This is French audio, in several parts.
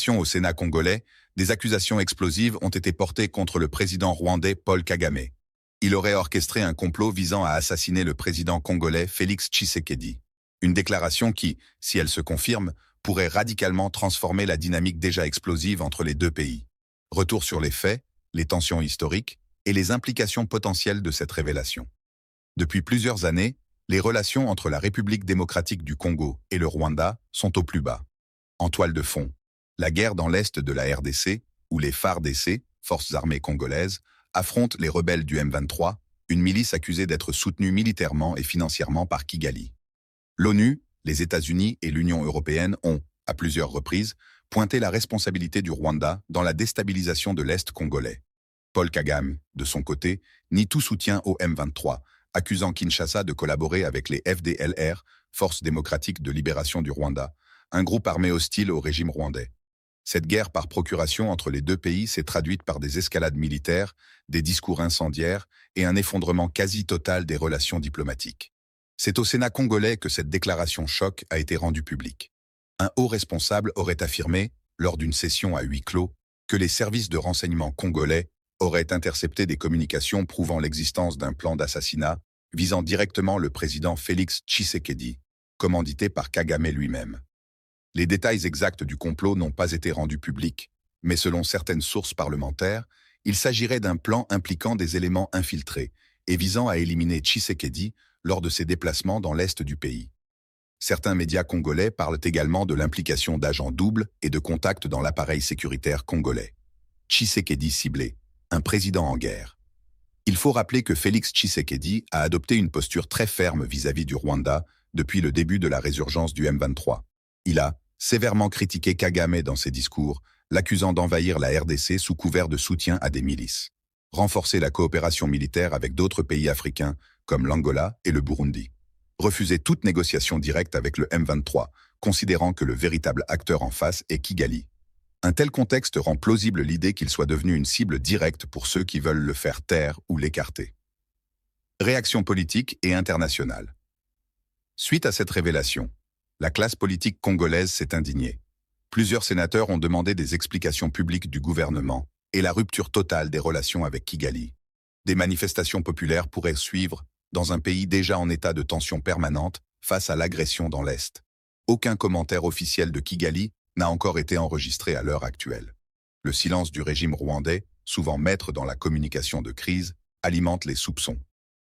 Au Sénat congolais, des accusations explosives ont été portées contre le président rwandais Paul Kagame. Il aurait orchestré un complot visant à assassiner le président congolais Félix Tshisekedi. Une déclaration qui, si elle se confirme, pourrait radicalement transformer la dynamique déjà explosive entre les deux pays. Retour sur les faits, les tensions historiques et les implications potentielles de cette révélation. Depuis plusieurs années, les relations entre la République démocratique du Congo et le Rwanda sont au plus bas. En toile de fond, la guerre dans l'est de la RDC, où les FARDC, Forces armées congolaises, affrontent les rebelles du M23, une milice accusée d'être soutenue militairement et financièrement par Kigali. L'ONU, les États-Unis et l'Union européenne ont, à plusieurs reprises, pointé la responsabilité du Rwanda dans la déstabilisation de l'Est congolais. Paul Kagame, de son côté, nie tout soutien au M23, accusant Kinshasa de collaborer avec les FDLR, Forces démocratiques de libération du Rwanda, un groupe armé hostile au régime rwandais. Cette guerre par procuration entre les deux pays s'est traduite par des escalades militaires, des discours incendiaires et un effondrement quasi total des relations diplomatiques. C'est au Sénat congolais que cette déclaration choc a été rendue publique. Un haut responsable aurait affirmé, lors d'une session à huis clos, que les services de renseignement congolais auraient intercepté des communications prouvant l'existence d'un plan d'assassinat visant directement le président Félix Tshisekedi, commandité par Kagame lui-même. Les détails exacts du complot n'ont pas été rendus publics, mais selon certaines sources parlementaires, il s'agirait d'un plan impliquant des éléments infiltrés et visant à éliminer Tshisekedi lors de ses déplacements dans l'est du pays. Certains médias congolais parlent également de l'implication d'agents doubles et de contacts dans l'appareil sécuritaire congolais. Tshisekedi ciblé, un président en guerre. Il faut rappeler que Félix Tshisekedi a adopté une posture très ferme vis-à-vis du Rwanda depuis le début de la résurgence du M23. Il a sévèrement critiqué Kagame dans ses discours, l'accusant d'envahir la RDC sous couvert de soutien à des milices. Renforcer la coopération militaire avec d'autres pays africains, comme l'Angola et le Burundi. Refuser toute négociation directe avec le M23, considérant que le véritable acteur en face est Kigali. Un tel contexte rend plausible l'idée qu'il soit devenu une cible directe pour ceux qui veulent le faire taire ou l'écarter. Réaction politique et internationale. Suite à cette révélation, la classe politique congolaise s'est indignée. Plusieurs sénateurs ont demandé des explications publiques du gouvernement et la rupture totale des relations avec Kigali. Des manifestations populaires pourraient suivre dans un pays déjà en état de tension permanente face à l'agression dans l'Est. Aucun commentaire officiel de Kigali n'a encore été enregistré à l'heure actuelle. Le silence du régime rwandais, souvent maître dans la communication de crise, alimente les soupçons.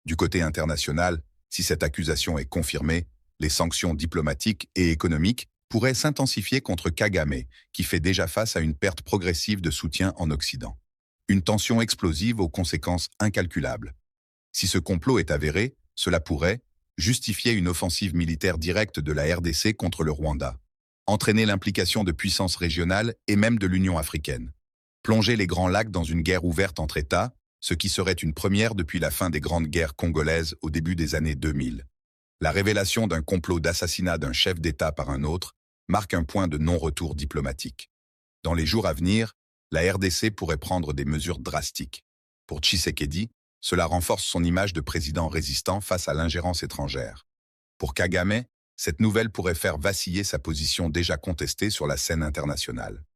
Du côté international, si cette accusation est confirmée, les sanctions diplomatiques et économiques pourraient s'intensifier contre Kagame, qui fait déjà face à une perte progressive de soutien en Occident. Une tension explosive aux conséquences incalculables. Si ce complot est avéré, cela pourrait justifier une offensive militaire directe de la RDC contre le Rwanda, entraîner l'implication de puissances régionales et même de l'Union africaine, plonger les Grands Lacs dans une guerre ouverte entre États, ce qui serait une première depuis la fin des grandes guerres congolaises au début des années 2000. La révélation d'un complot d'assassinat d'un chef d'État par un autre marque un point de non-retour diplomatique. Dans les jours à venir, la RDC pourrait prendre des mesures drastiques. Pour Tshisekedi, cela renforce son image de président résistant face à l'ingérence étrangère. Pour Kagame, cette nouvelle pourrait faire vaciller sa position déjà contestée sur la scène internationale.